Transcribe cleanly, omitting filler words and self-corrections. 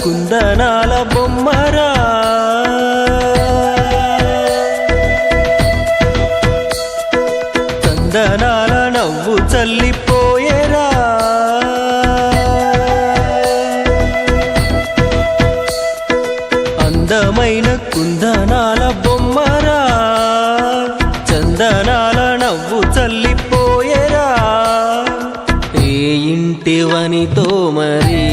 కుందనాల బొమ్మరా చందనాల నవ్వు చల్లిపోయేరా అందమైన కుందనాల బొమ్మరా చందనాల నవ్వు చల్లిపోయేరా ఏ ఇంటివనితో మరి